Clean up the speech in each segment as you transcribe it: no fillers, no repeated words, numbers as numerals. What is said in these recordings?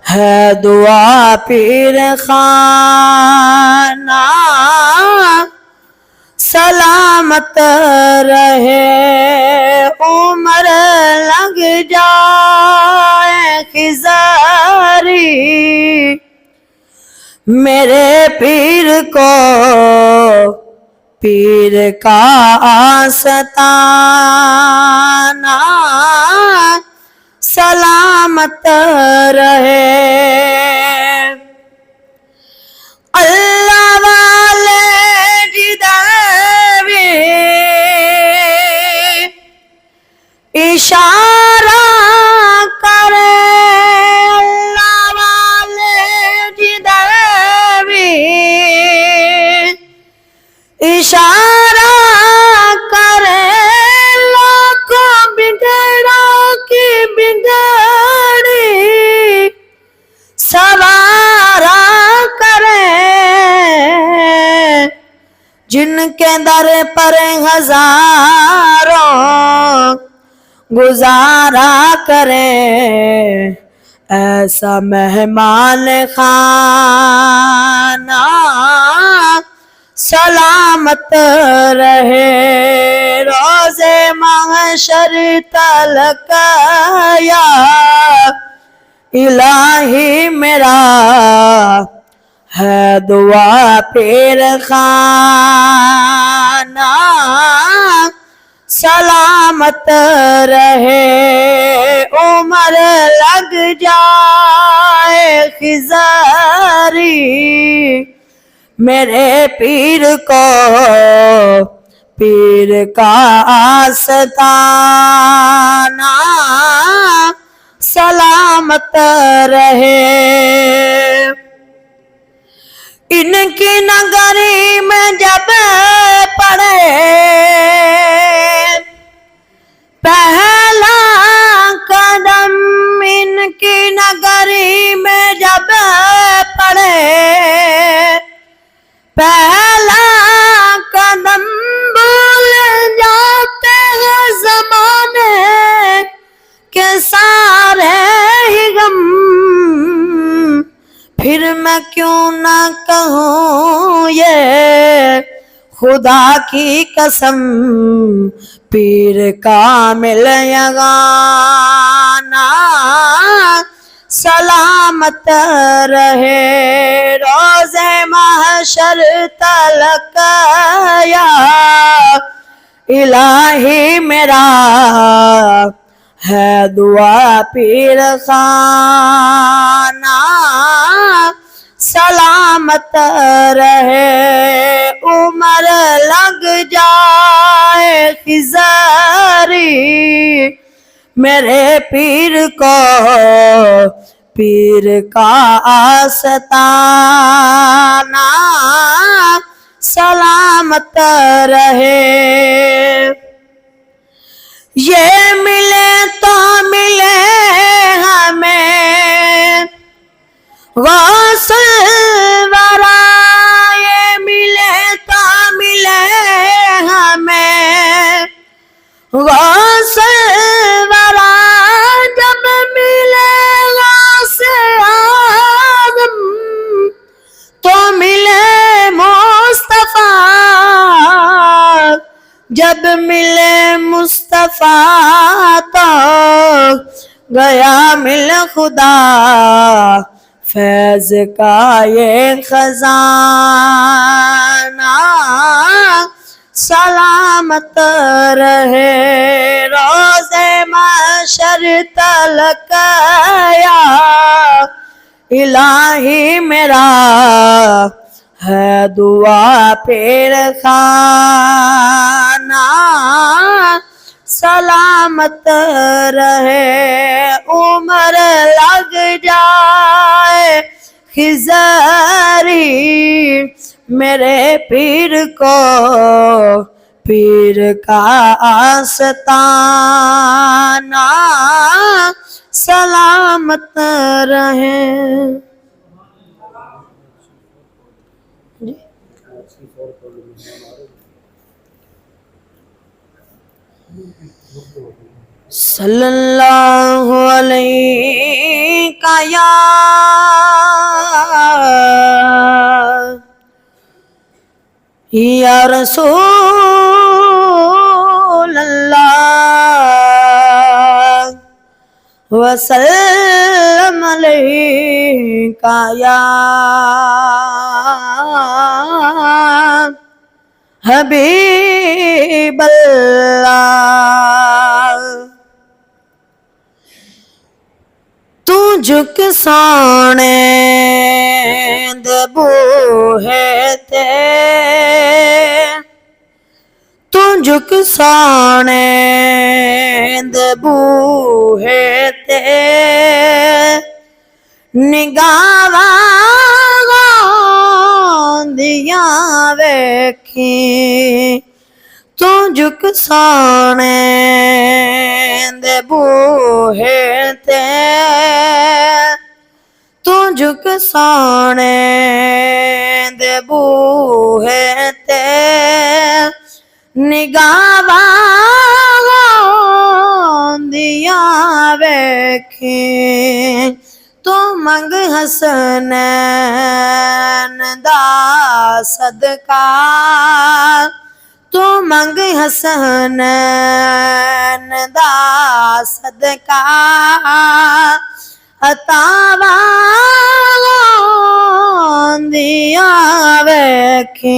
ہے دعا پیر خانہ سلامت رہے عمر لگ جائے خزاری میرے پیر کو پیر کا آستانہ سلامت رہے اللہ والے جدھر بھی اشارہ کرے اللہ والے جدھر بھی اشارہ کرے لاکھوں بگڑا کی بگڑی سوارا کرے جن کے در پر ہزاروں گزارا کرے ایسا مہمان خانہ سلامت رہے روز محشر تلک یا الہی میرا ہے دعا پیر خانہ سلامت رہے عمر لگ جائے خزاری میرے پیر کو پیر کا آستانہ سلامت رہے ان کی نگری میں جب پڑے پہلا قدم ان کی نگری میں جب پڑے پہلا قدم بھول جاتے ہیں زمانے کے سارے ہی غم پھر میں کیوں نہ کہوں یہ خدا کی قسم پیر کامل یگانہ سلامت رہے روز محشر تلک یا الہی میرا ہے دعا پیر خانہ سلامت رہے عمر لگ جائے خزاری میرے پیر کو پیر کا آستانہ سلامت رہے یہ ملے تو ملے ہمیں غوث الورا یہ ملے تو ملے ہمیں غوث الورا جب ملے غوث اعظم تو ملے مصطفیٰ جب ملے مصطفیٰ تو گیا مل خدا فیض کا یہ خزانہ سلامت رہے روز محشر تلک یا الہی میرا ہے دعا پیر خانہ سلامت رہے عمر لگ جائے خزاری میرے پیر کو پیر کا آستانہ سلامت رہے صلی اللہ علیہ یا رسول اللہ وسلم علیکہ یا حبیب اللہ تو جھک سونے دے بوہے تے تو جھک سونے دے بوہے تے نگاہاں دیاں ویکھی تو جھک سونے دے بوہے تے تو جھک سونے دے بوہے تے نگاہاں دیاں ویکھی تو منگ حسنین دا صدقہ تو منگ حسنین دا صدقہ عطاواں دیاں ویکھی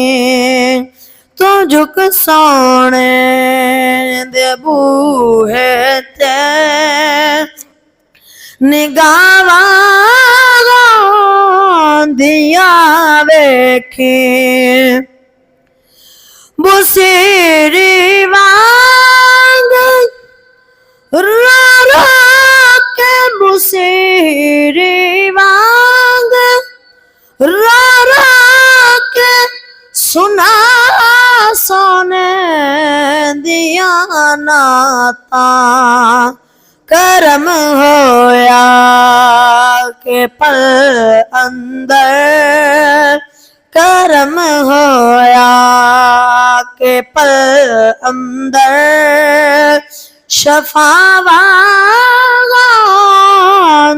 تو جھک سونے دے بوہے تے نگاہاں دیاں ویکھی بصیری وانگ را را کے بصیری وانگ را را کے سنا سونے دیاں نعتاں کرم ہویا کہ پل اندر کرم ہویا کہ پل اندر شفاواں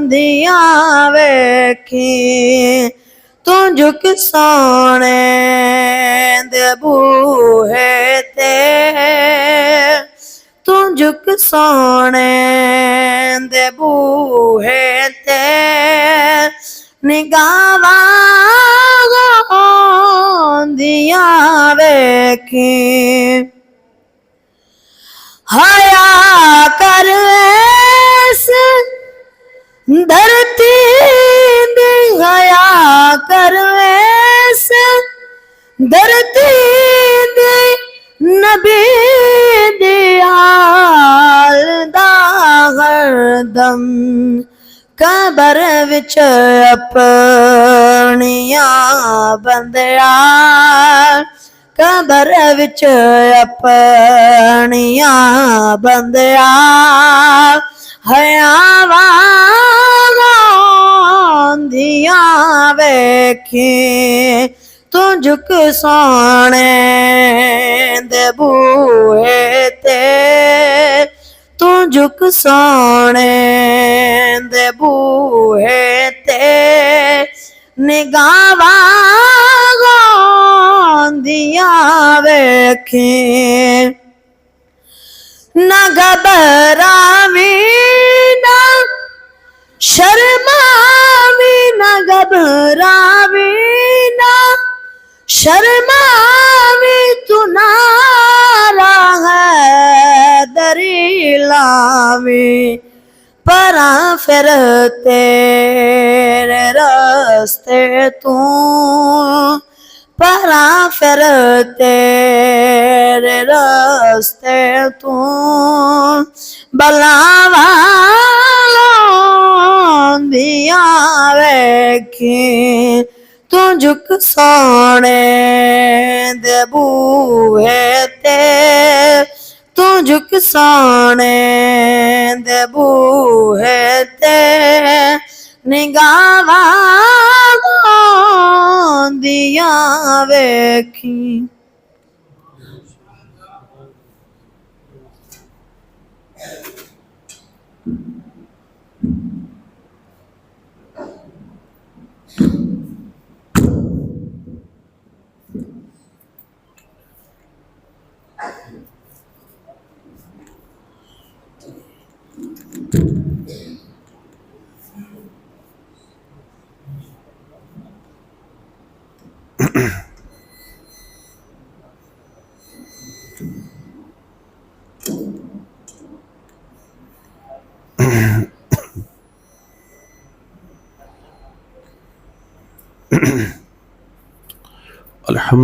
دیاں ویکھی تو جھک سونے دے بوہے تے تو جھک سونے دے بوہے تے نگاہاں دیاں ویکھی حیا کر ایس دھرتی دی حیا کر ایس دھرتی دی نبی دی آل دا ہردم قبر وچ اپنیاں بندیا قبر وچ اپنیاں بندیا حیاواں دیاں ویکھی تو جھک سونے دے بوہے تے تو جھک سونے دے بوہے تے نگاہاں دیاں ویکھی نہ گھبراویں نہ شرماویں نہ گھبراویں نہ شرماویں تو نعرہ حیدری لاویں پراں پھر تیرے راستے تو پراں پھر تیرے راستے تو بلاواں دیاں ویکھی تو جھک سونے دے بوہے تے تو جھک سونے دے بوہے تے نگاہاں دیاں ویکھی الحمد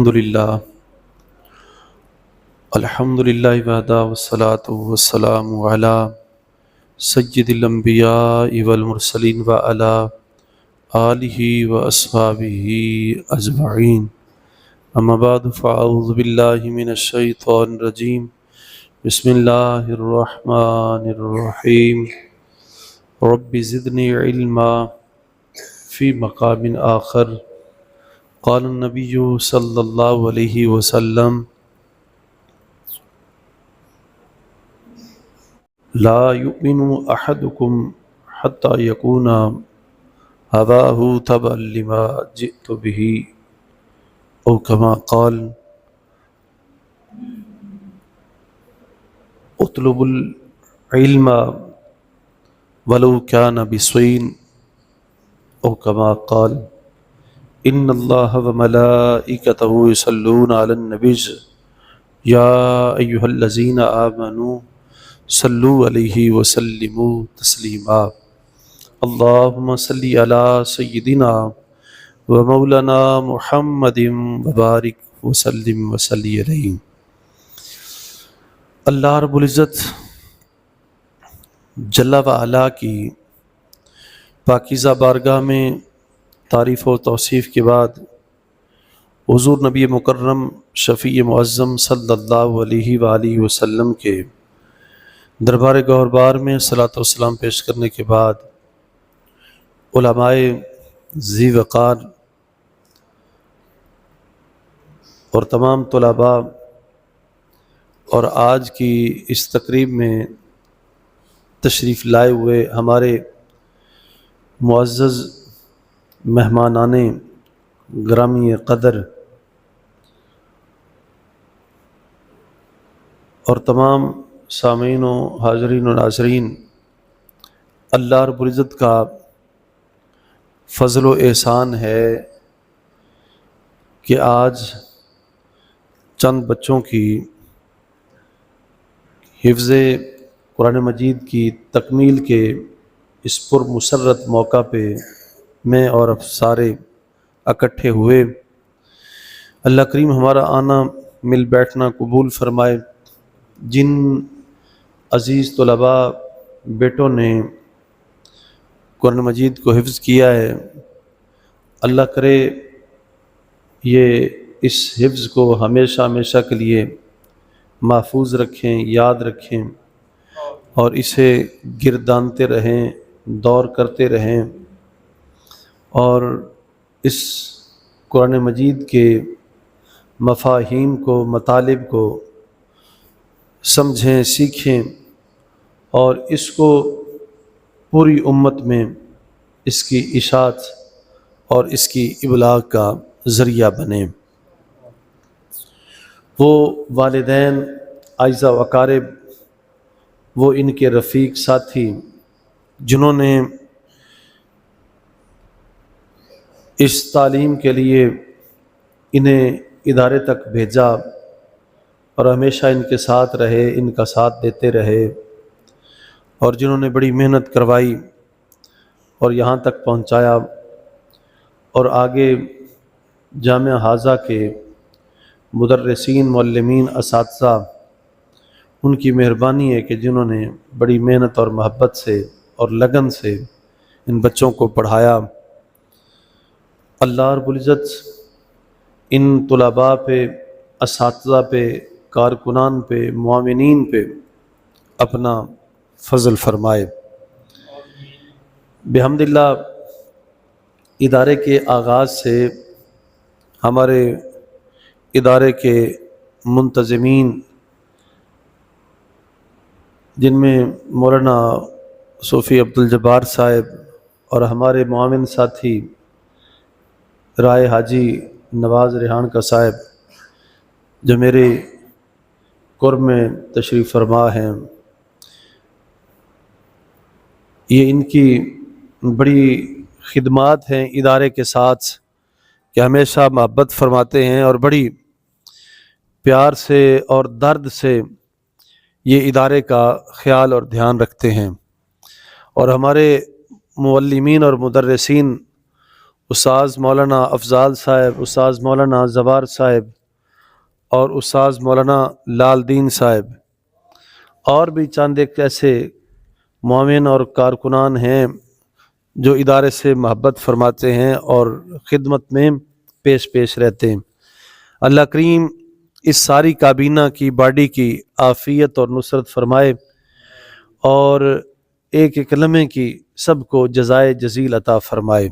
للہ وحدہ والصلاة والسلام علی سید الانبیاء والمرسلین وعلی آلہ واصحابہ اجمعین، اما بعد فاعوذ باللہ من الشیطان الرجیم، بسم اللہ الرحمن الرحیم، رب زدنی علما۔ فی مقام آخر قال النبی صلی اللہ علیہ وسلم لا یؤمن احدکم حتی یکون ہواہ تبعا لما جئت به، او کما قال اطلب العلم ولو كان بسوین، او کما قال ان اللہ وملائکتہ یصلون علی النبی یا ایہا الذین آمنوا صلوا علیہ وسلموا تسلیما۔ اللہم صلی علی سیدنا و مولانا محمد وبارک وسلم وصلی علیہ۔ اللہ رب العزت جل و علا کی پاکیزہ بارگاہ میں تعریف و توصیف کے بعد حضور نبی مکرم شفیع معظم صلی اللہ علیہ وآلہ وسلم کے دربار گہربار میں صلاۃ و سلام پیش کرنے کے بعد علماء ذی وقار اور تمام طلباء اور آج کی اس تقریب میں تشریف لائے ہوئے ہمارے معزز مہمانان گرامی قدر اور تمام سامعین و حاضرین و ناظرین، اللہ رب العزت کا فضل و احسان ہے کہ آج چند بچوں کی حفظ قرآن مجید کی تکمیل کے اس پر مسرت موقع پہ میں اور اب سارے اکٹھے ہوئے۔ اللہ کریم ہمارا آنا مل بیٹھنا قبول فرمائے۔ جن عزیز طلباء بیٹوں نے قرآن مجید کو حفظ کیا ہے، اللہ کرے یہ اس حفظ کو ہمیشہ ہمیشہ کے لیے محفوظ رکھیں، یاد رکھیں اور اسے گردانتے رہیں، دور کرتے رہیں اور اس قرآن مجید کے مفاہیم کو، مطالب کو سمجھیں، سیکھیں اور اس کو پوری امت میں اس کی اشاعت اور اس کی ابلاغ کا ذریعہ بنیں۔ وہ والدین، اعزاء و اقارب، وہ ان کے رفیق ساتھی جنہوں نے اس تعلیم کے لیے انہیں ادارے تک بھیجا اور ہمیشہ ان کے ساتھ رہے، ان کا ساتھ دیتے رہے اور جنہوں نے بڑی محنت کروائی اور یہاں تک پہنچایا، اور آگے جامعہ حاضہ کے مدرسین، معلمین، اساتذہ، ان کی مہربانی ہے کہ جنہوں نے بڑی محنت اور محبت سے اور لگن سے ان بچوں کو پڑھایا۔ اللہ رب العزت ان طلباء پہ، اساتذہ پہ، کارکنان پہ، معاونین پہ اپنا فضل فرمائے۔ بحمد اللہ ادارے کے آغاز سے ہمارے ادارے کے منتظمین، جن میں مولانا صوفی عبدالجبار صاحب اور ہمارے معاون ساتھی رائے حاجی نواز ریحان کا صاحب جو میرے قرب میں تشریف فرما ہیں، یہ ان کی بڑی خدمات ہیں ادارے کے ساتھ کہ ہمیشہ محبت فرماتے ہیں اور بڑی پیار سے اور درد سے یہ ادارے کا خیال اور دھیان رکھتے ہیں۔ اور ہمارے معلمین اور مدرسین استاذ مولانا افضال صاحب، استاذ مولانا زوار صاحب اور استاذ مولانا لال دین صاحب اور بھی چند ایک ایسے معاون اور کارکنان ہیں جو ادارے سے محبت فرماتے ہیں اور خدمت میں پیش رہتے ہیں۔ اللہ کریم اس ساری کابینہ کی باڈی کی عافیت اور نصرت فرمائے اور ایک ایک لمحے کی سب کو جزائے جزیل عطا فرمائے۔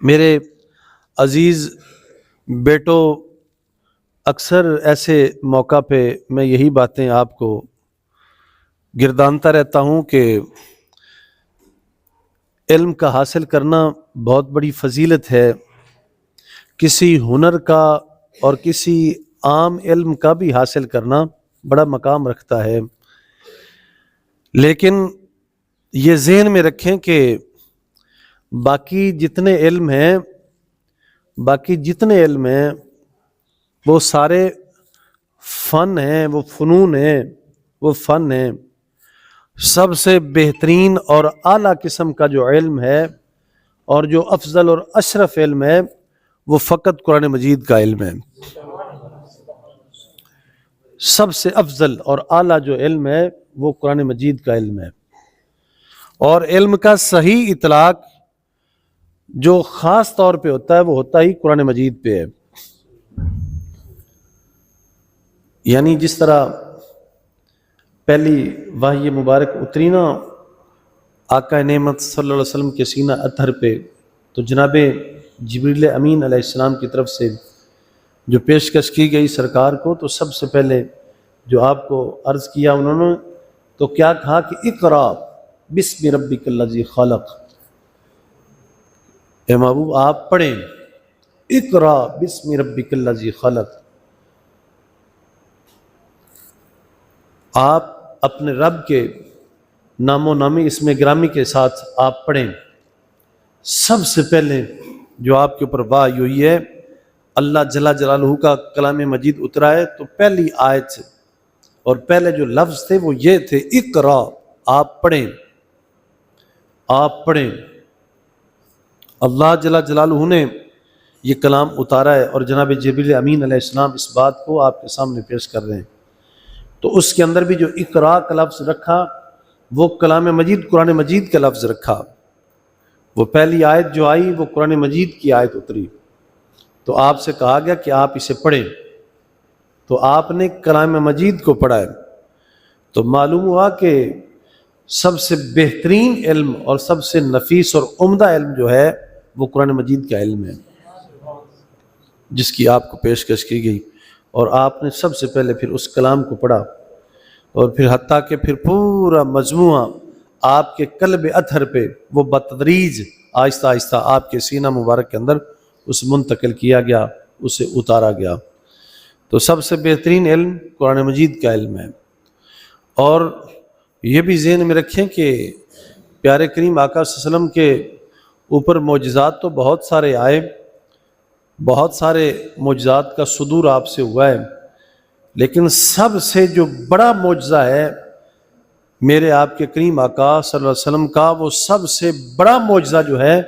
میرے عزیز بیٹو، اکثر ایسے موقع پہ میں یہی باتیں آپ کو گردانتا رہتا ہوں کہ علم کا حاصل کرنا بہت بڑی فضیلت ہے۔ کسی ہنر کا اور کسی عام علم کا بھی حاصل کرنا بڑا مقام رکھتا ہے، لیکن یہ ذہن میں رکھیں کہ باقی جتنے علم ہیں وہ سارے فن ہیں، وہ فنون ہیں، وہ فن ہیں۔ سب سے بہترین اور اعلیٰ قسم کا جو علم ہے اور جو افضل اور اشرف علم ہے وہ فقط قرآن مجید کا علم ہے۔ سب سے افضل اور اعلیٰ جو علم ہے وہ قرآن مجید کا علم ہے، اور علم کا صحیح اطلاق جو خاص طور پہ ہوتا ہے وہ ہوتا ہی قرآن مجید پہ ہے۔ یعنی جس طرح پہلی وحی مبارک اتری نا آقا نعمت صلی اللہ علیہ وسلم کے سینہ اطہر پہ، تو جناب جبریل امین علیہ السلام کی طرف سے جو پیشکش کی گئی سرکار کو، تو سب سے پہلے جو آپ کو عرض کیا انہوں نے تو کیا کہا کہ اقرا بسم ربک الذی خلق، اے محبوب آپ پڑھیں اقرا بسم ربک الذی خلق، آپ اپنے رب کے نام و نامی اسم گرامی کے ساتھ آپ پڑھیں۔ سب سے پہلے جو آپ کے اوپر وحی ہوئی ہے، اللہ جل جلالہ کا کلام مجید اترا ہے، تو پہلی آیت سے اور پہلے جو لفظ تھے وہ یہ تھے اقرا، آپ پڑھیں، آپ پڑھیں۔ اللہ جل جلالہ نے یہ کلام اتارا ہے اور جناب جبریل امین علیہ السلام اس بات کو آپ کے سامنے پیش کر رہے ہیں، تو اس کے اندر بھی جو اقرا کا لفظ رکھا وہ کلام مجید قرآن مجید کا لفظ رکھا۔ وہ پہلی آیت جو آئی وہ قرآن مجید کی آیت اتری، تو آپ سے کہا گیا کہ آپ اسے پڑھیں، تو آپ نے کلام مجید کو پڑھا ہے، تو معلوم ہوا کہ سب سے بہترین علم اور سب سے نفیس اور عمدہ علم جو ہے وہ قرآن مجید کا علم ہے، جس کی آپ کو پیشکش کی گئی، اور آپ نے سب سے پہلے پھر اس کلام کو پڑھا، اور پھر حتیٰ کہ پھر پورا مجموعہ آپ کے قلب اطہر پہ وہ بتدریج آہستہ آہستہ آپ کے سینہ مبارک کے اندر اس منتقل کیا گیا، اسے اتارا گیا۔ تو سب سے بہترین علم قرآن مجید کا علم ہے، اور یہ بھی ذہن میں رکھیں کہ پیارے کریم آقا صلی اللہ علیہ وسلم کے اوپر معجزات تو بہت سارے آئے، بہت سارے معجزات کا صدور آپ سے ہوا ہے، لیکن سب سے جو بڑا معجزہ ہے میرے آپ کے کریم آقا صلی اللہ علیہ وسلم کا، وہ سب سے بڑا معجزہ جو ہے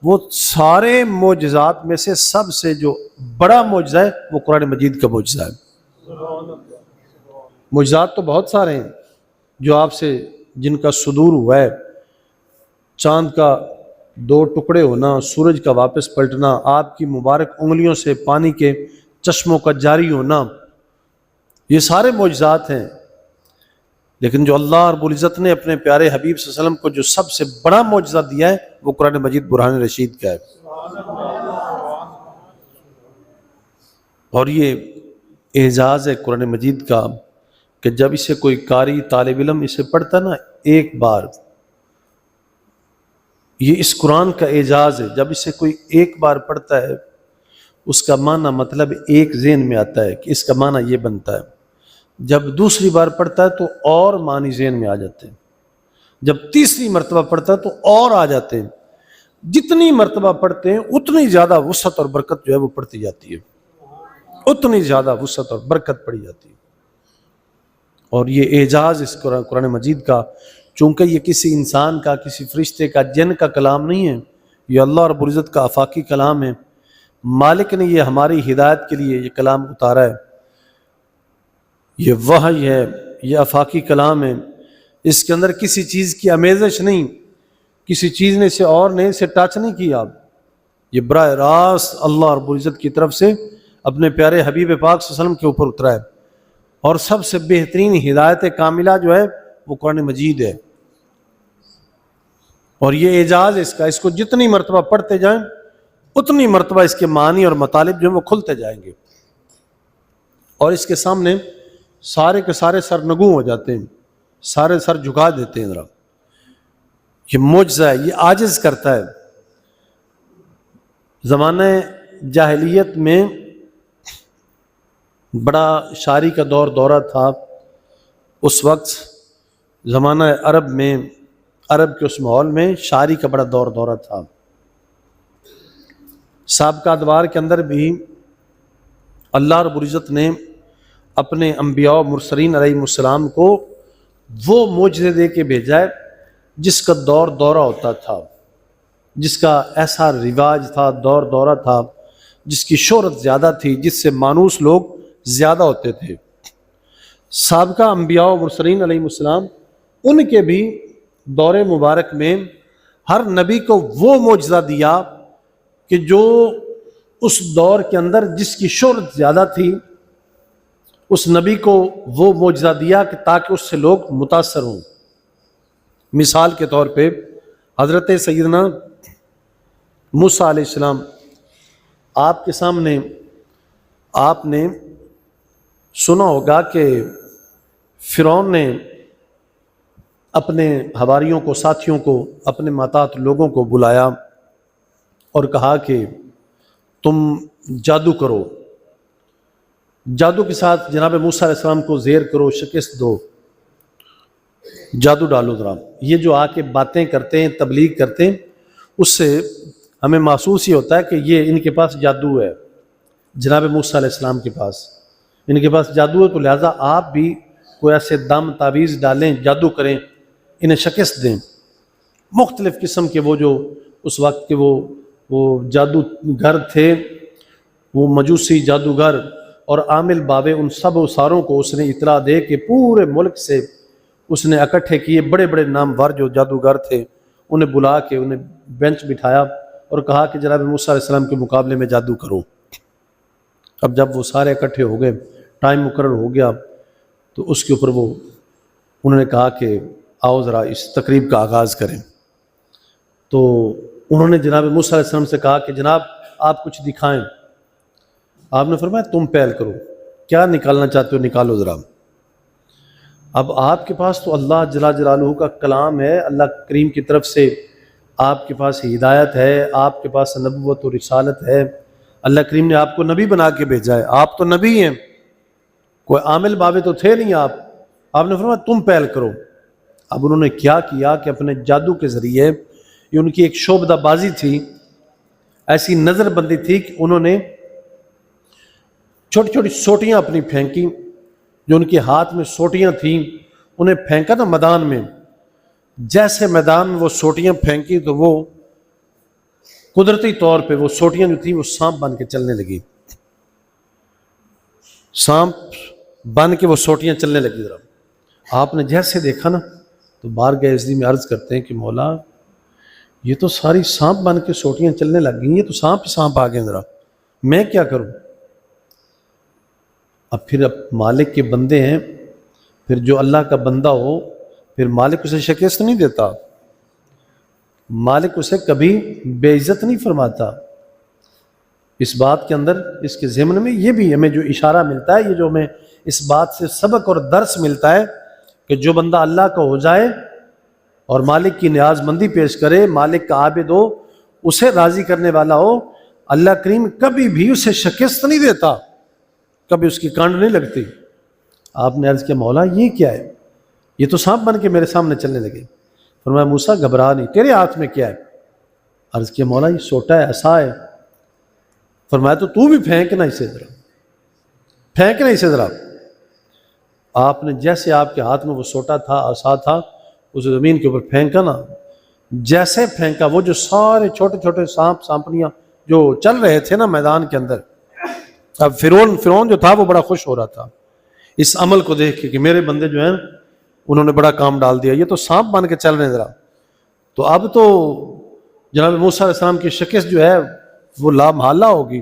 وہ سارے معجزات میں سے سب سے جو بڑا معجزہ ہے وہ قرآن مجید کا معجزہ ہے۔ معجزات تو بہت سارے ہیں جو آپ سے جن کا صدور ہوا ہے، چاند کا 2 ٹکڑے ہونا، سورج کا واپس پلٹنا، آپ کی مبارک انگلیوں سے پانی کے چشموں کا جاری ہونا، یہ سارے معجزات ہیں، لیکن جو اللہ رب العزت نے اپنے پیارے حبیب صلی اللہ علیہ وسلم کو جو سب سے بڑا معجزہ دیا ہے وہ قرآن مجید برہان رشید کا ہے۔ اور یہ اعزاز ہے قرآن مجید کا کہ جب اسے کوئی قاری طالب علم اسے پڑھتا نا ایک بار، یہ اس قرآن کا اعزاز ہے، جب اسے کوئی ایک بار پڑھتا ہے اس کا معنی مطلب ایک ذہن میں آتا ہے کہ اس کا معنی یہ بنتا ہے، جب دوسری بار پڑھتا ہے تو اور معنی ذہن میں آ جاتے ہیں، جب تیسری مرتبہ پڑھتا ہے تو اور آ جاتے ہیں. جتنی مرتبہ پڑھتے ہیں اتنی زیادہ وسعت اور برکت جو ہے وہ پڑتی جاتی ہے، اتنی زیادہ وسعت اور برکت پڑی جاتی ہے. اور یہ اعجاز اس قرآن مجید کا، چونکہ یہ کسی انسان کا، کسی فرشتے کا، جن کا کلام نہیں ہے، یہ اللہ رب العزت کا آفاقی کلام ہے. مالک نے یہ ہماری ہدایت کے لیے یہ کلام اتارا ہے، یہ وحی ہے، یہ آفاقی کلام ہے. اس کے اندر کسی چیز کی آمیزش نہیں، کسی چیز نے اسے اور نے اسے ٹچ نہیں کیا. یہ براہ راست اللہ رب العزت کی طرف سے اپنے پیارے حبیب پاک صلی اللہ علیہ وسلم کے اوپر اترا ہے. اور سب سے بہترین ہدایت کاملہ جو ہے وہ قرآن مجید ہے. اور یہ اعجاز اس کو جتنی مرتبہ پڑھتے جائیں اتنی مرتبہ اس کے معنی اور مطالب جو ہیں وہ کھلتے جائیں گے، اور اس کے سامنے سارے کے سارے سر نگوں ہو جاتے ہیں، سارے سر جھکا دیتے ہیں. ذرا یہ معجزہ ہے، یہ عاجز کرتا ہے. زمانہ جاہلیت میں بڑا شاعری کا دورہ تھا. اس وقت زمانہ عرب میں، عرب کے اس ماحول میں شاعری کا بڑا دورہ تھا. سابقہ ادوار کے اندر بھی اللہ رب العزت نے اپنے انبیاء و مرسلین علیہ السلام کو وہ معجزے دے کے بھیجا ہے جس کا دورہ ہوتا تھا، جس کا ایسا رواج تھا، دورہ تھا، جس کی شہرت زیادہ تھی، جس سے مانوس لوگ زیادہ ہوتے تھے. سابقہ انبیاء و مرسلین علیہ السلام، ان کے بھی دور مبارک میں ہر نبی کو وہ معجزہ دیا کہ جو اس دور کے اندر جس کی شہرت زیادہ تھی، اس نبی کو وہ معجزہ دیا کہ تاکہ اس سے لوگ متاثر ہوں. مثال کے طور پہ حضرت سیدنا موسیٰ علیہ السلام، آپ کے سامنے آپ نے سنا ہوگا کہ فرعون نے اپنے حواریوں کو، ساتھیوں کو، اپنے محتاط لوگوں کو بلایا اور کہا کہ تم جادو کرو، جادو کے ساتھ جناب موسیٰ علیہ السلام کو زیر کرو، شکست دو، جادو ڈالو. ذرا یہ جو آ کے باتیں کرتے ہیں، تبلیغ کرتے ہیں، اس سے ہمیں محسوس ہی ہوتا ہے کہ یہ ان کے پاس جادو ہے. جناب موسیٰ علیہ السلام کے پاس ان کے پاس جادو ہے، تو لہٰذا آپ بھی کوئی ایسے دم تعویذ ڈالیں، جادو کریں، انہیں شکست دیں. مختلف قسم کے وہ جو اس وقت کے وہ جادوگر تھے، وہ مجوسی جادوگر اور عامل بابے، ان سب و ساروں کو اس نے اطلاع دے کہ پورے ملک سے اس نے اکٹھے کیے. بڑے بڑے نامور جو جادوگر تھے انہیں بلا کے انہیں بینچ بٹھایا اور کہا کہ جناب موسیٰ علیہ السلام کے مقابلے میں جادو کرو. اب جب وہ سارے اکٹھے ہو گئے، ٹائم مقرر ہو گیا، تو اس کے اوپر وہ انہوں نے کہا کہ آؤ ذرا اس تقریب کا آغاز کریں. تو انہوں نے جناب موسیٰ علیہ السلام سے کہا کہ جناب آپ کچھ دکھائیں. آپ نے فرمایا تم پہل کرو، کیا نکالنا چاہتے ہو نکالو ذرا. اب آپ کے پاس تو اللہ جل جلالہ کا کلام ہے، اللہ کریم کی طرف سے آپ کے پاس ہدایت ہے، آپ کے پاس نبوت و رسالت ہے، اللہ کریم نے آپ کو نبی بنا کے بھیجا ہے، آپ تو نبی ہیں، کوئی عامل بابے تو تھے نہیں آپ. آپ نے فرمایا تم پہل کرو. اب انہوں نے کیا کیا کہ اپنے جادو کے ذریعے، یہ ان کی ایک شعبدہ بازی تھی، ایسی نظر بندی تھی کہ انہوں نے چھوٹی چھوٹی سوٹیاں اپنی پھینکی، جو ان کے ہاتھ میں سوٹیاں تھیں انہیں پھینکا نا میدان میں. جیسے میدان میں وہ سوٹیاں پھینکی تو وہ قدرتی طور پہ وہ سوٹیاں جو تھیں وہ سانپ بن کے چلنے لگی، سانپ بن کے وہ سوٹیاں چلنے لگی. ذرا آپ نے جیسے دیکھا نا تو بارگاہ عزت میں عرض کرتے ہیں کہ مولا یہ تو ساری سانپ بن کے سوٹیاں چلنے لگ گئی، یہ تو سانپ ہی سانپ آ گئے، ذرا میں کیا کروں. اب پھر مالک کے بندے ہیں، پھر جو اللہ کا بندہ ہو پھر مالک اسے شکست نہیں دیتا، مالک اسے کبھی بے عزت نہیں فرماتا. اس بات کے اندر، اس کے ضمن میں یہ بھی ہمیں جو اشارہ ملتا ہے، یہ جو ہمیں اس بات سے سبق اور درس ملتا ہے کہ جو بندہ اللہ کا ہو جائے اور مالک کی نیاز مندی پیش کرے، مالک کا عابد ہو، اسے راضی کرنے والا ہو، اللہ کریم کبھی بھی اسے شکست نہیں دیتا، کبھی اس کی کانڈ نہیں لگتی. آپ نے عرض کیا مولا یہ کیا ہے، یہ تو سانپ بن کے میرے سامنے چلنے لگے. فرمایا موسیٰ گھبرا نہیں، تیرے ہاتھ میں کیا ہے؟ عرض کیا مولا یہ سوٹا ہے، عصا ہے۔ فرمایا تو بھی پھینکنا اسے ذرا، پھینکنا اسے ذرا۔ آپ نے جیسے آپ کے ہاتھ میں وہ سوٹا تھا، عصا تھا، اسے زمین کے اوپر پھینکا نا، جیسے پھینکا وہ جو سارے چھوٹے چھوٹے سانپ سانپنیاں جو چل رہے تھے نا میدان کے اندر، اب فرعون جو تھا وہ بڑا خوش ہو رہا تھا اس عمل کو دیکھ کے کہ میرے بندے جو ہیں انہوں نے بڑا کام ڈال دیا، یہ تو سانپ بن کے چل رہے ہیں ذرا۔ تو اب تو جناب موسیٰ علیہ السلام کی شکست جو ہے وہ لا محالہ ہوگی۔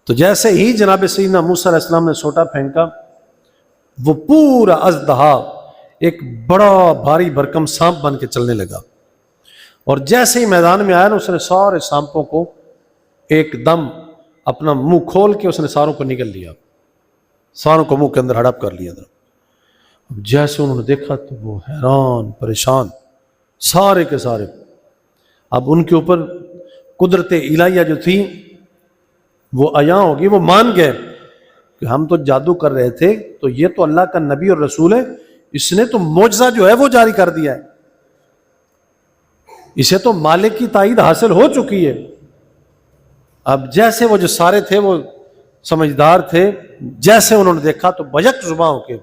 تو جیسے ہی جناب سیدنا موسیٰ علیہ السلام نے سوٹا پھینکا، وہ پورا اژدہا ایک بڑا بھاری بھرکم سانپ بن کے چلنے لگا، اور جیسے ہی میدان میں آیا نا اس نے سارے سانپوں کو ایک دم اپنا منہ کھول کے اس نے ساروں کو نگل لیا، ساروں کو منہ کے اندر ہڑپ کر لیا۔ اب جیسے انہوں نے دیکھا تو وہ حیران پریشان سارے کے سارے۔ اب ان کے اوپر قدرت الہیہ جو تھی وہ عیاں ہوگی، وہ مان گئے کہ ہم تو جادو کر رہے تھے، تو یہ تو اللہ کا نبی اور رسول ہے، اس نے تو معجزہ جو ہے وہ جاری کر دیا ہے، اسے تو مالک کی تائید حاصل ہو چکی ہے۔ اب جیسے وہ جو سارے تھے وہ سمجھدار تھے، جیسے انہوں نے دیکھا تو بیک زباں ہو کے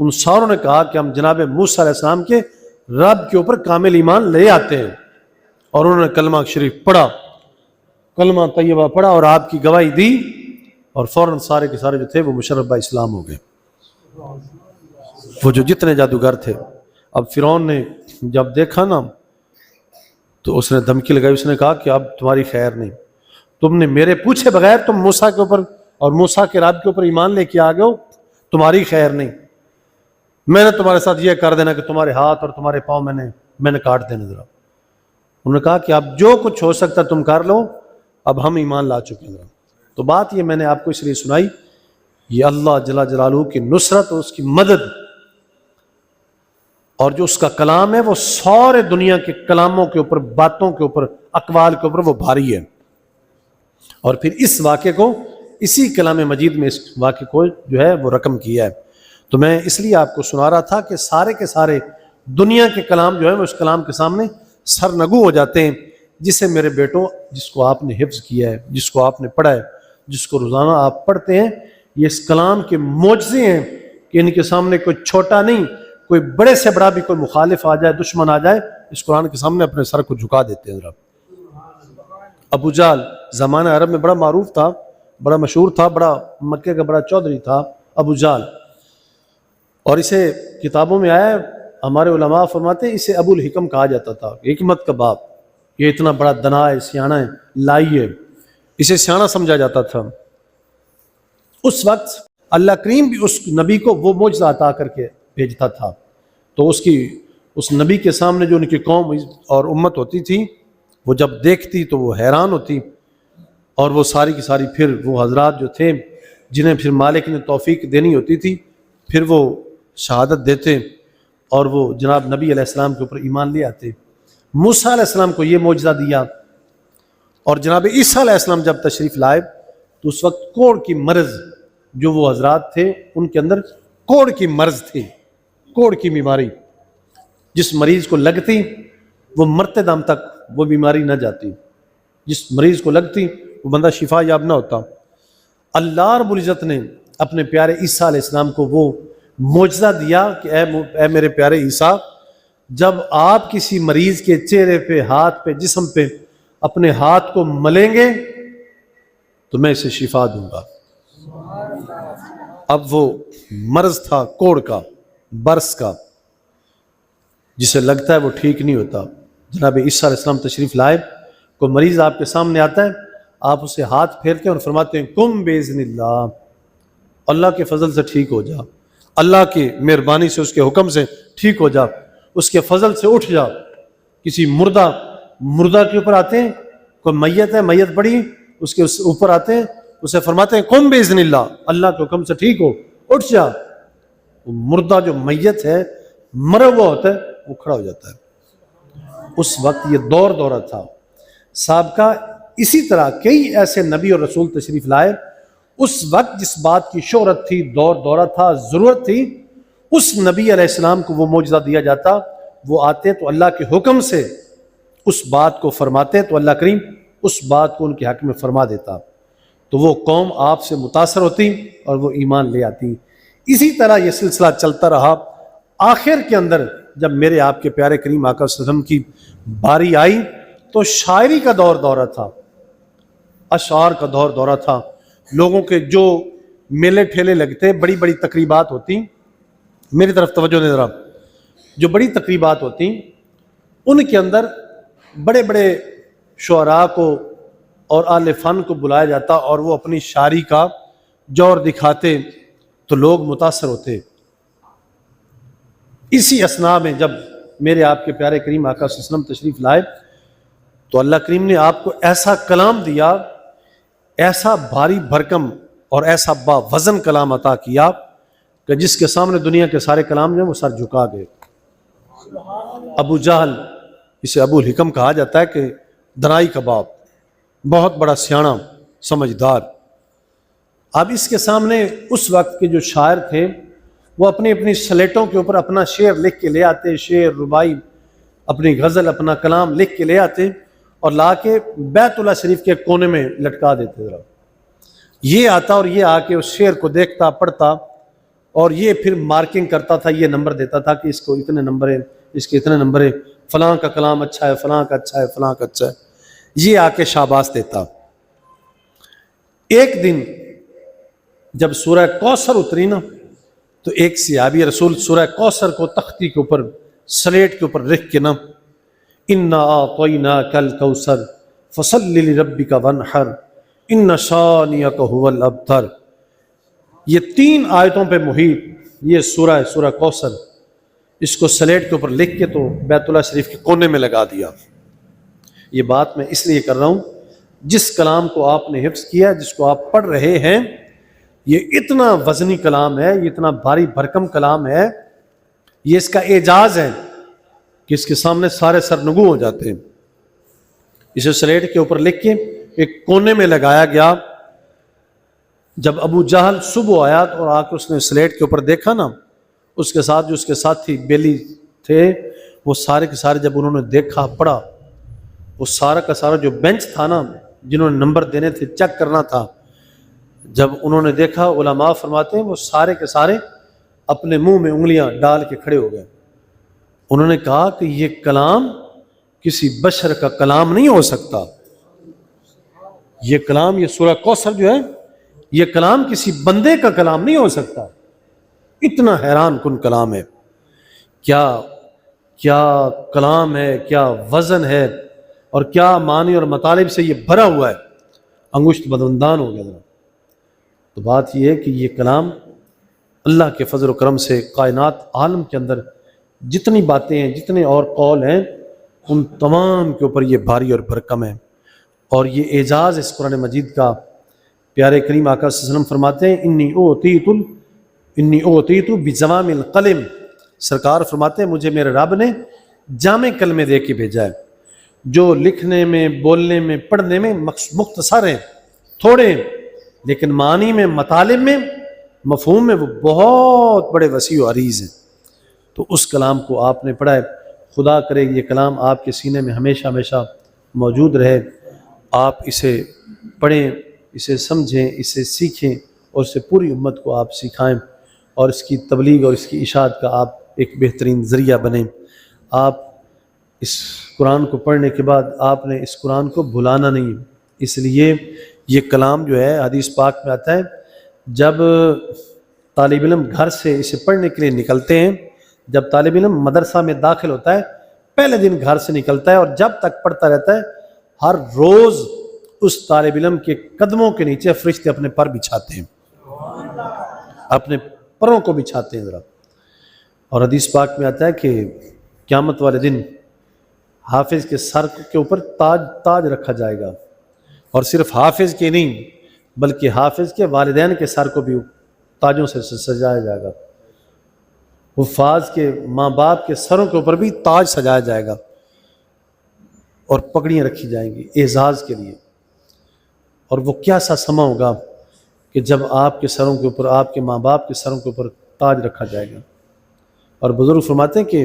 ان ساروں نے کہا کہ ہم جناب موسیٰ علیہ السلام کے رب کے اوپر کامل ایمان لے آتے ہیں، اور انہوں نے کلمہ شریف پڑھا، کلمہ طیبہ پڑھا اور آپ کی گواہی دی، اور فوراً سارے کے سارے جو تھے وہ مشرف اسلام ہو گئے، وہ جو جتنے جادوگر تھے۔ اب فرعون نے جب دیکھا نا تو اس نے دھمکی لگائی، اس نے کہا کہ اب تمہاری خیر نہیں، تم نے میرے پوچھے بغیر تم موسیٰ کے اوپر اور موسیٰ کے رب کے اوپر ایمان لے کے آ گئے ہو، تمہاری خیر نہیں، میں نے تمہارے ساتھ یہ کر دینا کہ تمہارے ہاتھ اور تمہارے پاؤں میں نے کاٹ دینا ذرا۔ انہوں نے کہا کہ اب جو کچھ ہو سکتا تم کر لو، اب ہم ایمان لا چکے ہیں۔ تو بات یہ میں نے آپ کو اس لیے سنائی، یہ اللہ جل جلالہ کی نصرت اور اس کی مدد، اور جو اس کا کلام ہے وہ سارے دنیا کے کلاموں کے اوپر، باتوں کے اوپر، اقوال کے اوپر وہ بھاری ہے۔ اور پھر اس واقعے کو اسی کلام مجید میں اس واقعے کو جو ہے وہ رقم کیا ہے۔ تو میں اس لیے آپ کو سنا رہا تھا کہ سارے کے سارے دنیا کے کلام جو ہے وہ اس کلام کے سامنے سرنگو ہو جاتے ہیں، جسے میرے بیٹوں، جس کو آپ نے حفظ کیا ہے، جس کو آپ نے پڑھا ہے، جس کو روزانہ آپ پڑھتے ہیں، یہ اس کلام کے معجزے ہیں کہ ان کے سامنے کوئی چھوٹا نہیں، کوئی بڑے سے بڑا بھی کوئی مخالف آ جائے، دشمن آ جائے، اس قرآن کے سامنے اپنے سر کو جھکا دیتے ہیں۔ ابو جہل زمانہ عرب میں بڑا معروف تھا، بڑا مشہور تھا، بڑا مکے کا بڑا چودھری تھا ابو جہل، اور اسے کتابوں میں آیا ہے، ہمارے علماء فرماتے ہیں اسے ابو الحکم کہا جاتا تھا، حکمت کا باپ، یہ اتنا بڑا دنا ہے، سیاںہ ہے، لائی ہے، اسے سیاںہ سمجھا جاتا تھا۔ اس وقت اللہ کریم بھی اس نبی کو وہ معجزہ عطا کر کے بھیجتا تھا، تو اس نبی کے سامنے جو ان کی قوم اور امت ہوتی تھی وہ جب دیکھتی تو وہ حیران ہوتی، اور وہ ساری کی ساری پھر وہ حضرات جو تھے جنہیں پھر مالک نے توفیق دینی ہوتی تھی، پھر وہ شہادت دیتے اور وہ جناب نبی علیہ السلام کے اوپر ایمان لے آتے۔ موسیٰ علیہ السلام کو یہ معجزہ دیا، اور جناب عیسیٰ علیہ السلام جب تشریف لائے تو اس وقت کوڑ کی مرض جو وہ حضرات تھے ان کے اندر کوڑ کی مرض تھی، کوڑ کی بیماری، جس مریض کو لگتی وہ مرتے دم تک وہ بیماری نہ جاتی، جس مریض کو لگتی وہ بندہ شفا یاب نہ ہوتا۔ اللہ رب العزت نے اپنے پیارے عیسیٰ علیہ السلام کو وہ معجزہ دیا کہ اے میرے پیارے عیسیٰ، جب آپ کسی مریض کے چہرے پہ، ہاتھ پہ، جسم پہ اپنے ہاتھ کو ملیں گے تو میں اسے شفا دوں گا۔ اب وہ مرض تھا کوڑ کا، برس کا، جسے لگتا ہے وہ ٹھیک نہیں ہوتا۔ جناب عیسیٰ علیہ السلام تشریف لائے، کوئی مریض آپ کے سامنے آتا ہے، آپ اسے ہاتھ پھیرتے ہیں اور فرماتے ہیں کم باذن اللہ، اللہ کے فضل سے ٹھیک ہو جا، اللہ کی مہربانی سے، اس کے حکم سے ٹھیک ہو جا، اس کے فضل سے اٹھ جا۔ کسی مردہ کے اوپر آتے ہیں، کوئی میت ہے، میت پڑی، اس کے اوپر آتے ہیں، اسے فرماتے ہیں کم باذن اللہ، اللہ کے حکم سے ٹھیک ہو، اٹھ جا۔ وہ مردہ جو میت ہے، مرا ہوا ہوتا ہے، وہ کھڑا ہو جاتا ہے۔ اس وقت یہ دورہ تھا سابقہ۔ اسی طرح کئی ایسے نبی اور رسول تشریف لائے، اس وقت جس بات کی شہرت تھی، دورہ تھا، ضرورت تھی، اس نبی علیہ السلام کو وہ معجزہ دیا جاتا وہ آتے تو اللہ کے حکم سے اس بات کو فرماتے تو اللہ کریم اس بات کو ان کے حق میں فرما دیتا، تو وہ قوم آپ سے متاثر ہوتی اور وہ ایمان لے آتی۔ اسی طرح یہ سلسلہ چلتا رہا۔ آخر کے اندر جب میرے آپ کے پیارے کریم آقا صلی اللہ علیہ وسلم کی باری آئی تو شاعری کا دورہ تھا، اشعار کا دورہ تھا، لوگوں کے جو میلے ٹھیلے لگتے، بڑی بڑی تقریبات ہوتی، میری طرف توجہ دیں ذرا، جو بڑی تقریبات ہوتی ان کے اندر بڑے بڑے شعراء کو اور اہل فن کو بلایا جاتا اور وہ اپنی شاعری کا جوہر دکھاتے تو لوگ متاثر ہوتے۔ اسی اثناء میں جب میرے آپ کے پیارے کریم آقا صلی اللہ علیہ وسلم تشریف لائے تو اللہ کریم نے آپ کو ایسا کلام دیا، ایسا بھاری بھرکم اور ایسا با وزن کلام عطا کیا کہ جس کے سامنے دنیا کے سارے کلام جو ہیں وہ سر جھکا گئے۔ ابو جہل، اسے ابو الحکم کہا جاتا ہے کہ درائی کباب، بہت بڑا سیاںا سمجھدار، اب اس کے سامنے اس وقت کے جو شاعر تھے وہ اپنی اپنی سلیٹوں کے اوپر اپنا شعر لکھ کے لے آتے، شعر، ربائی، اپنی غزل، اپنا کلام لکھ کے لے آتے اور لا کے بیت اللہ شریف کے کونے میں لٹکا دیتے۔ ذرا یہ آتا اور یہ آ کے اس شعر کو دیکھتا، پڑھتا اور یہ پھر مارکنگ کرتا تھا، یہ نمبر دیتا تھا کہ اس کو اتنے نمبر ہیں، اس کے اتنے نمبر ہیں، فلاں کا کلام اچھا ہے، فلاں کا اچھا ہے، فلاں کا اچھا ہے، یہ آ کے شاباش دیتا۔ ایک دن جب سورہ کوثر اتری نا تو ایک صحابی رسول سورہ کوثر کو تختی کے اوپر، سلیٹ کے اوپر لکھ کے نا، انا اعطیناک الکوثر فصل لربک وانحر ان شانئک ھو الابتر، یہ 3 آیتوں پہ محیط یہ سورہ کوثر، اس کو سلیٹ کے اوپر لکھ کے تو بیت اللہ شریف کے کونے میں لگا دیا۔ یہ بات میں اس لیے کر رہا ہوں، جس کلام کو آپ نے حفظ کیا، جس کو آپ پڑھ رہے ہیں، یہ اتنا وزنی کلام ہے، یہ اتنا بھاری بھرکم کلام ہے، یہ اس کا اعجاز ہے کہ اس کے سامنے سارے سرنگو ہو جاتے ہیں۔ اسے سلیٹ کے اوپر لکھ کے ایک کونے میں لگایا گیا۔ جب ابو جہل صبح آیا اور آ کے اس نے سلیٹ کے اوپر دیکھا نا، اس کے ساتھ جو اس کے ساتھی بیلی تھے وہ سارے کے سارے جب انہوں نے دیکھا، پڑھا، وہ سارا کا سارا جو بینچ تھا نا، جنہوں نے نمبر دینے تھے، چیک کرنا تھا، جب انہوں نے دیکھا، علماء فرماتے ہیں وہ سارے کے سارے اپنے منہ میں انگلیاں ڈال کے کھڑے ہو گئے۔ انہوں نے کہا کہ یہ کلام کسی بشر کا کلام نہیں ہو سکتا، یہ کلام، یہ سورہ کوثر جو ہے، یہ کلام کسی بندے کا کلام نہیں ہو سکتا۔ اتنا حیران کن کلام ہے، کیا کلام ہے، کیا وزن ہے، اور کیا معنی اور مطالب سے یہ بھرا ہوا ہے، انگشت بدندان ہو گیا۔ تو بات یہ ہے کہ یہ کلام اللہ کے فضل و کرم سے کائنات عالم کے اندر جتنی باتیں ہیں، جتنے اور قول ہیں، ان تمام کے اوپر یہ بھاری اور بھرکم ہے۔ اور یہ اعجاز اس قرآن مجید کا، پیارے کریم آقا صلی اللہ علیہ وسلم فرماتے ہیں انی اوتیت بجوامع القلم، سرکار فرماتے ہیں مجھے میرے رب نے جامع کلمے دے کے بھیجا ہے، جو لکھنے میں، بولنے میں، پڑھنے میں مختصر ہیں، تھوڑے ہیں، لیکن معنی میں، مطالب میں، مفہوم میں وہ بہت بڑے وسیع و عریض ہیں۔ تو اس کلام کو آپ نے پڑھا ہے، خدا کرے یہ کلام آپ کے سینے میں ہمیشہ ہمیشہ موجود رہے، آپ اسے پڑھیں، اسے سمجھیں، اسے سیکھیں اور اسے پوری امت کو آپ سکھائیں، اور اس کی تبلیغ اور اس کی اشاعت کا آپ ایک بہترین ذریعہ بنیں۔ آپ اس قرآن کو پڑھنے کے بعد آپ نے اس قرآن کو بھلانا نہیں، اس لیے یہ کلام جو ہے حدیث پاک میں آتا ہے، جب طالب علم گھر سے اسے پڑھنے کے لیے نکلتے ہیں، جب طالب علم مدرسہ میں داخل ہوتا ہے، پہلے دن گھر سے نکلتا ہے اور جب تک پڑھتا رہتا ہے، ہر روز اس طالب علم کے قدموں کے نیچے فرشتے اپنے پر بچھاتے ہیں، اپنے پروں کو بچھاتے ہیں ذرا۔ اور حدیث پاک میں آتا ہے کہ قیامت والے دن حافظ کے سر کے اوپر تاج رکھا جائے گا، اور صرف حافظ کے نہیں بلکہ حافظ کے والدین کے سر کو بھی تاجوں سے سجایا جائے گا، حفاظ کے ماں باپ کے سروں کے اوپر بھی تاج سجایا جائے گا، اور پگڑیاں رکھی جائیں گی اعزاز کے لیے۔ اور وہ کیا سا سما ہوگا کہ جب آپ کے سروں کے اوپر، آپ کے ماں باپ کے سروں کے اوپر تاج رکھا جائے گا۔ اور بزرگ فرماتے ہیں کہ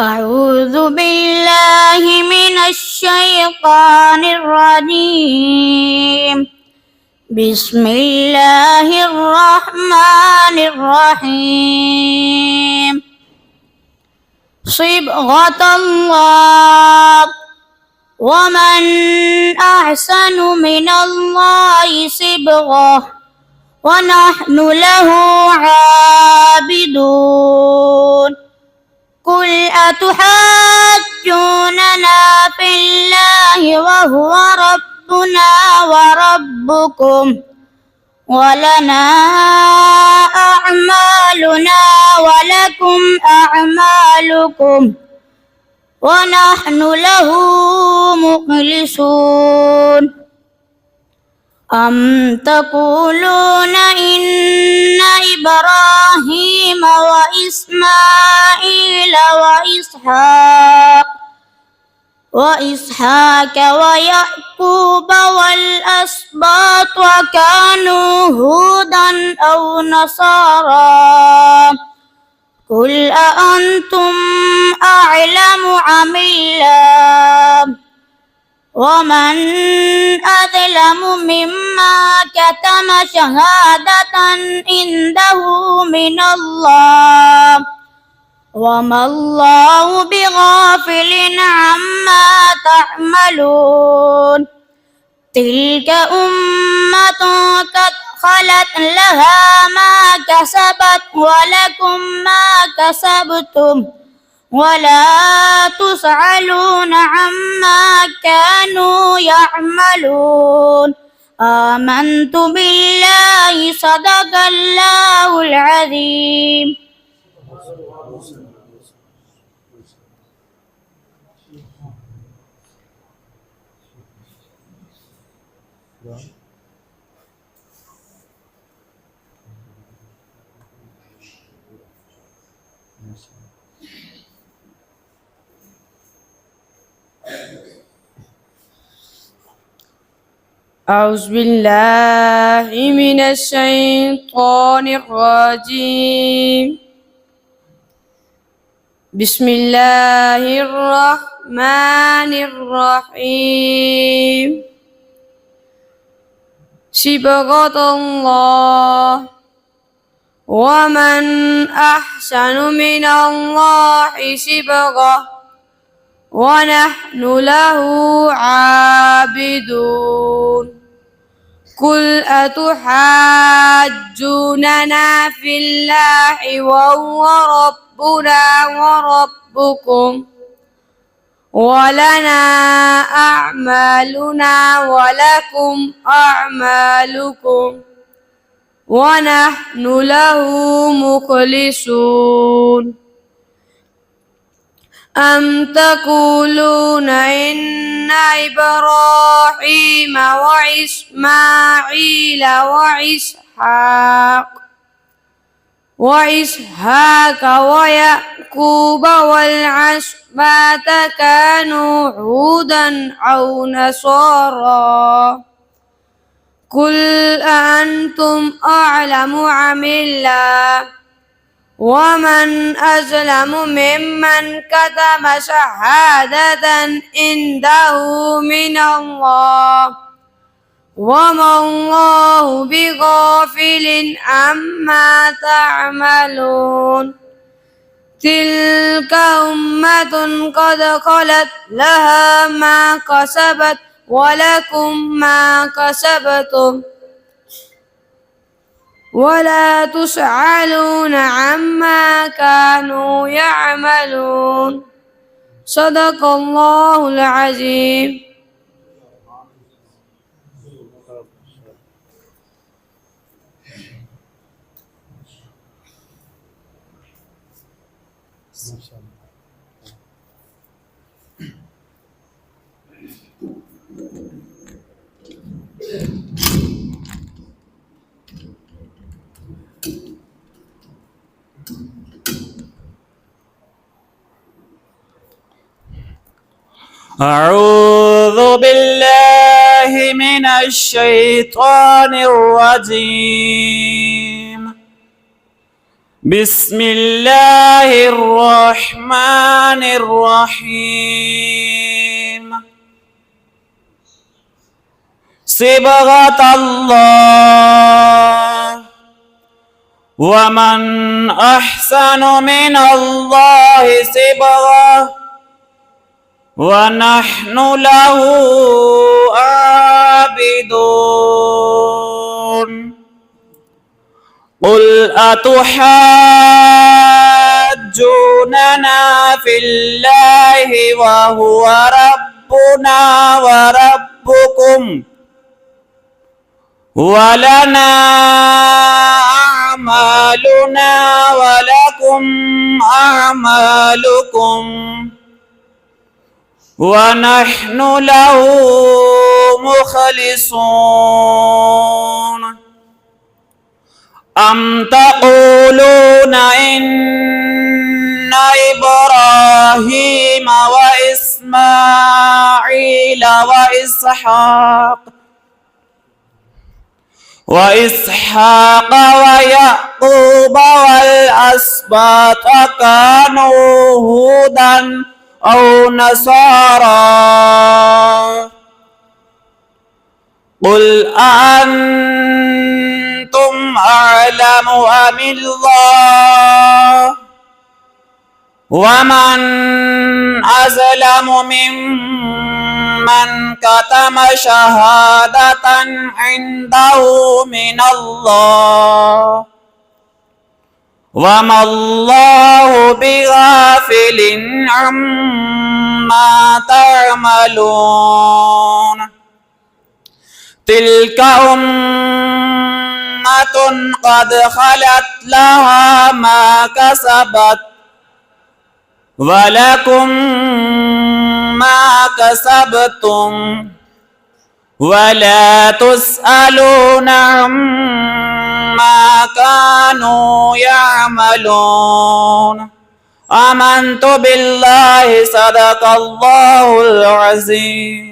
أعوذ بالله من الشيطان الرجيم بسم الله الرحمن الرحيم صبغة الله ومن أحسن من الله صبغة ونحن له عابدون قل أتحاجوننا في الله وهو ربنا وربكم ولنا أعمالنا ولكم أعمالكم ونحن له مخلصون أم تقولون إن إبراهيم وإسماعيل وإسحاق ويعقوب والأسباط وكانوا هودا أو نصارى قل أأنتم أعلم أم الله ومن أظلم مما كتم شهادة عنده من الله وما الله بغافل عما تعملون تلك أمة قد خلت لها ما كسبت ولكم ما كسبتم ولا تسألون عما كانوا يعملون آمنت بالله صدق الله العظيم. أعوذ بالله من الشيطان الرجيم بسم الله الرحمن الرحيم صبغة الله ومن أحسن من الله صبغة ونحن له عابدون قل أتحاجوننا في الله وهو ربنا وربكم ولنا أعمالنا ولكم أعمالكم ونحن له مخلصون أم تقولون إن إبراهيم وإسماعيل وإسحاق ويعقوب والأسباط كانوا هودا أو نصارى قل أأنتم أعلم أم الله ومن أظلم ممن كتم شهادة عنده من الله وما الله بغافل عما تعملون تلك أمة قد خلت لها ما كسبت ولكم ما كسبتم ولا تسألون عما كانوا يعملون صدق الله العظيم. أعوذ بالله من الشيطان الرجيم. بسم الله الرحمن الرحيم. صبغة الله ومن أحسن من الله صبغة ونحن له عابدون. قل أتحاجوننا في الله وهو ربنا وربكم ولنا أعمالنا ولكم أعمالكم ونحن له مخلصون. أم تقولون إن إبراهيم وإسماعيل وإسحاق ويعقوب والأسباط كانوا هودا أو نصارى قل أأنتم أعلم أم الله ومن أظلم ممن كتم شهادة عنده من الله وما الله بغافل عما تعملون. تلك أمة قد خلت لها ما كسبت ولكم ما كسبتم ولا تسألون عما كانوا يعملون. آمنت بالله صدق الله العظيم.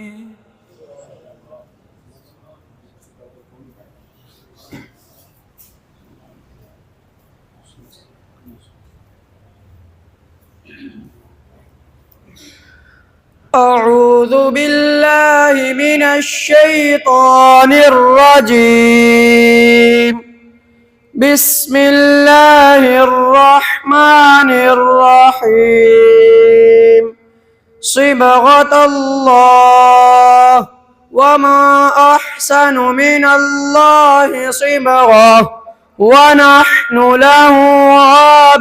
أعوذ بالله من الشيطان الرجيم. بسم الله الرحمن الرحيم. صبغة الله وما أحسن من الله صبغة ونحن له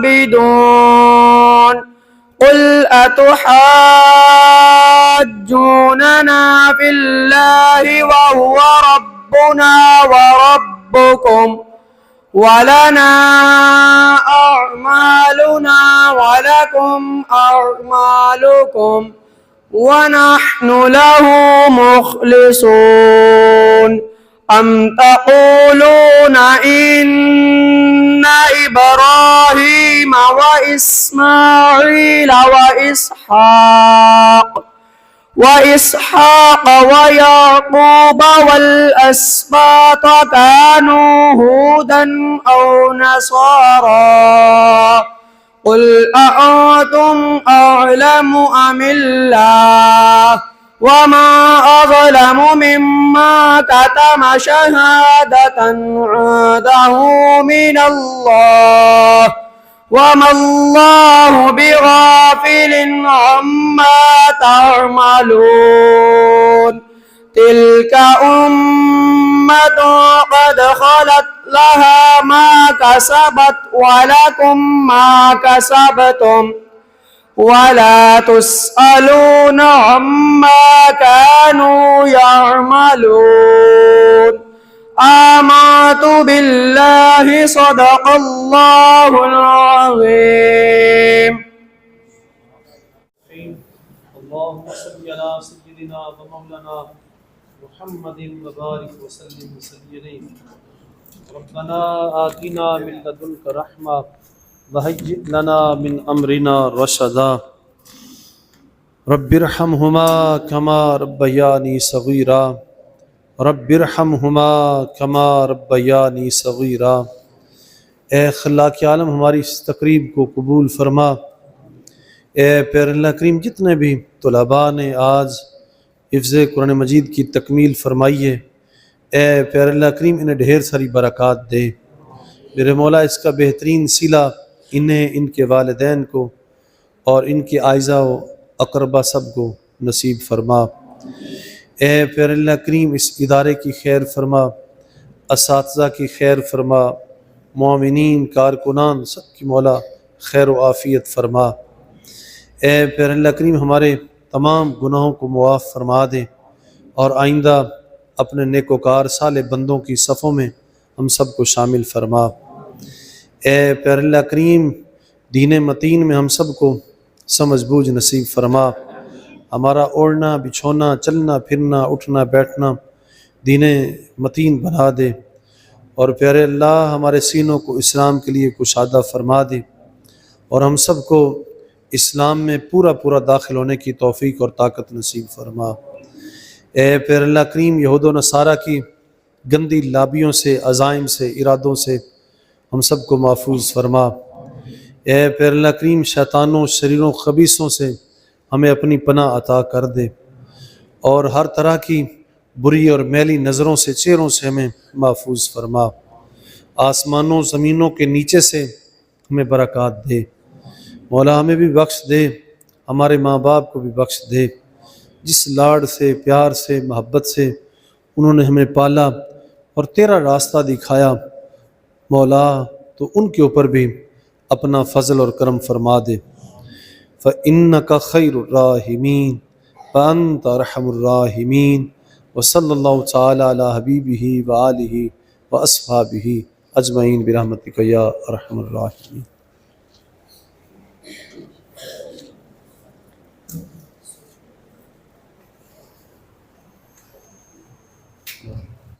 عابدون. قل أتحاجوننا في الله وهو ربنا وربكم ولنا أعمالنا ولكم أعمالكم ونحن له مخلصون أم تقولون إن إبراهيم وإسماعيل وإسحاق ويعقوب والأسباط كانوا هودا أو نصارى قل أأنتم أعلم أم الله وما أظلم مما كتم شهادة عنده من الله وما الله بغافل عما تعملون تلك أمة قد خلت لها ما كسبت ولكم ما كسبتم ولا تسألون عما كانوا يعملون آمنت بالله صدق الله العظيم. اللهم صل على سيدنا ومولانا محمد وبارك وسلم عليه. ربنا آتنا من لدنك رحمة وهيئ لنا من أمرنا رشدا. رب ارحمهما كما ربياني صغيرا رب ارحمهما كما ربياني صغيرا. اے خلاق عالم ہماری اس تقریب کو قبول فرما. اے پیر اللہ کریم جتنے بھی طلباء نے آج حفظ قرآن مجید کی تکمیل فرمائی ہے، اے پیر اللہ کریم انہیں ڈھیر ساری برکات دے. میرے مولا اس کا بہترین صلہ انہیں، ان کے والدین کو اور ان کے اعزاء و اقربا سب کو نصیب فرما. اے پیر اللہ کریم اس ادارے کی خیر فرما، اساتذہ کی خیر فرما، معاونین کارکنان سب کی مولا خیر و عافیت فرما. اے پیر اللہ کریم ہمارے تمام گناہوں کو معاف فرما دے اور آئندہ اپنے نیکوکار صالح بندوں کی صفوں میں ہم سب کو شامل فرما. اے پیر اللہ کریم دین متین میں ہم سب کو سمجھ بوجھ نصیب فرما. ہمارا اوڑھنا بچھونا چلنا پھرنا اٹھنا بیٹھنا دین متین بنا دے، اور پیارے اللہ ہمارے سینوں کو اسلام کے لیے کشادہ فرما دے اور ہم سب کو اسلام میں پورا داخل ہونے کی توفیق اور طاقت نصیب فرما. اے پیر اللہ کریم یہود و نصارہ کی گندی لابیوں سے، عزائم سے، ارادوں سے ہم سب کو محفوظ فرما. اے پیر اللہ کریم شیطانوں شریروں خبیثوں سے ہمیں اپنی پناہ عطا کر دے اور ہر طرح کی بری اور میلی نظروں سے، چہروں سے ہمیں محفوظ فرما. آسمانوں زمینوں کے نیچے سے ہمیں برکات دے. مولا ہمیں بھی بخش دے، ہمارے ماں باپ کو بھی بخش دے. جس لاڑ سے، پیار سے، محبت سے انہوں نے ہمیں پالا اور تیرا راستہ دکھایا، مولا تو ان کے اوپر بھی اپنا فضل اور کرم فرما دے. فَإِنَّكَ خَيْرُ الرَّاحِمِينَ وَأَنْتَ أَرْحَمُ الرَّاحِمِينَ وصلی اللہ تعالی علی حبیبہ وآلہ وأصحابہ اجمعین برحمتک یا ارحم الراحمین.